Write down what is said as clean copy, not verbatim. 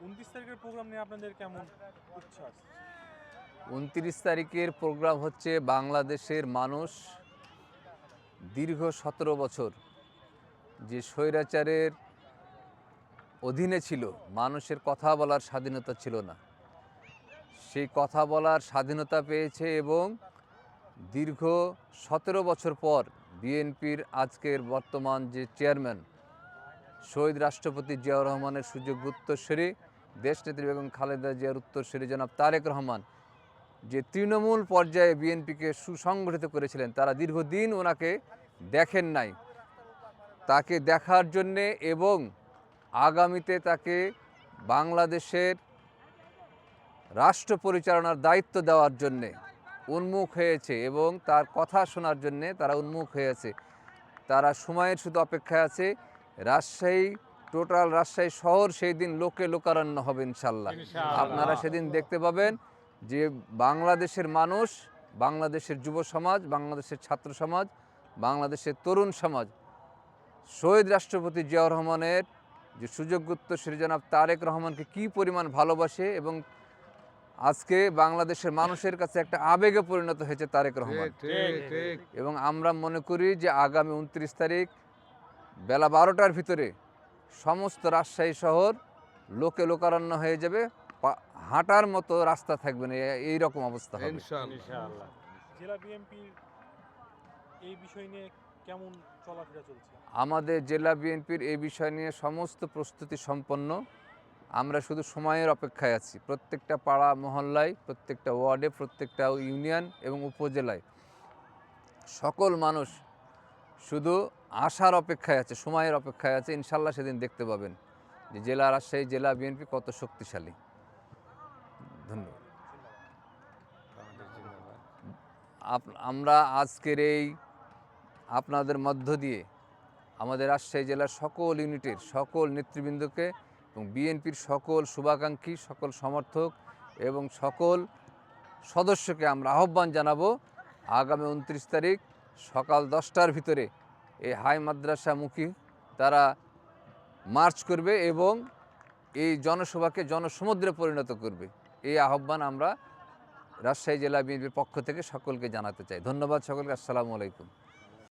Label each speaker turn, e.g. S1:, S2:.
S1: 29 তারিখের প্রোগ্রাম নিয়ে আপনাদের কেমন উচ্ছ্বাস?
S2: 29 তারিখের প্রোগ্রাম হচ্ছে বাংলাদেশের মানুষ দীর্ঘ 17 বছর যে স্বৈরাচারের অধীনে ছিল, মানুষের কথা বলার স্বাধীনতা ছিল না, সেই কথা বলার স্বাধীনতা পেয়েছে এবং দীর্ঘ 17 বছর পর বিএনপির আজকের বর্তমান যে চেয়ারম্যান শহীদ রাষ্ট্রপতি জিয়াউর রহমানের সুযোগ্য উত্তরসূরি দেশনেত্রী বেগম খালেদা জিয়ার উত্তরসূরি জনাব তারেক রহমান যে তৃণমূল পর্যায়ে বিএনপিকে সুসংগঠিত করেছিলেন, তারা দীর্ঘদিন ওনাকে দেখেন নাই। তাকে দেখার জন্যে এবং আগামীতে তাকে বাংলাদেশের রাষ্ট্র পরিচালনার দায়িত্ব দেওয়ার জন্যে উন্মুখ হয়েছে এবং তার কথা শোনার জন্যে তারা উন্মুখ হয়েছে। তারা সময়ের শুধু অপেক্ষায় আছে। রাজশাহী, টোটাল রাজশাহী শহর সেই দিন লোকে লোকারণ্য হবে ইনশাল্লাহ। আপনারা সেদিন দেখতে পাবেন যে বাংলাদেশের মানুষ, বাংলাদেশের যুব সমাজ, বাংলাদেশের ছাত্র সমাজ, বাংলাদেশের তরুণ সমাজ শহীদ রাষ্ট্রপতি জিয়াউর রহমানের যে সুযোগ্য উত্তরসূরি জনাব তারেক রহমানকে কী পরিমাণ ভালোবাসে এবং আজকে বাংলাদেশের মানুষের কাছে একটা আবেগে পরিণত হয়েছে তারেক রহমান। এবং আমরা মনে করি যে আগামী 29 তারিখ বেলা 12টার ভিতরে সমস্ত রাজশাহী শহর লোকে লোকারণ্য হয়ে যাবে, হাঁটার মতো রাস্তা থাকবে না, এই রকম অবস্থা হবে
S1: ইনশাআল্লাহ। জেলা বিএনপির এই বিষয় নিয়ে কেমন চলাফেরা চলছে?
S2: আমাদের জেলা বিএনপির এই বিষয় নিয়ে সমস্ত প্রস্তুতি সম্পন্ন। আমরা শুধু সময়ের অপেক্ষায় আছি। প্রত্যেকটা পাড়া মহল্লায়, প্রত্যেকটা ওয়ার্ডে, প্রত্যেকটা ইউনিয়ন এবং উপজেলায় সকল মানুষ শুধু আসার অপেক্ষায় আছে, সময়ের অপেক্ষায় আছে। ইনশাল্লাহ সেদিন দেখতে পাবেন যে জেলা রাজশাহী জেলা বিএনপি কত শক্তিশালী। ধন্যবাদ। আমরা আজকের এই আপনাদের মধ্য দিয়ে আমাদের রাজশাহী জেলার সকল ইউনিটের সকল নেতৃবৃন্দকে এবং বিএনপির সকল শুভাকাঙ্ক্ষী, সকল সমর্থক এবং সকল সদস্যকে আমরা আহ্বান জানাবো আগামী 29 তারিখ সকাল 10টার ভিতরে এই হাই মাদ্রাসামুখী তারা মার্চ করবে এবং এই জনসভাকে জনসমুদ্রে পরিণত করবে। এই আহ্বান আমরা রাজশাহী জেলা বিএনপির পক্ষ থেকে সকলকে জানাতে চাই। ধন্যবাদ সকলকে। আসসালামু আলাইকুম।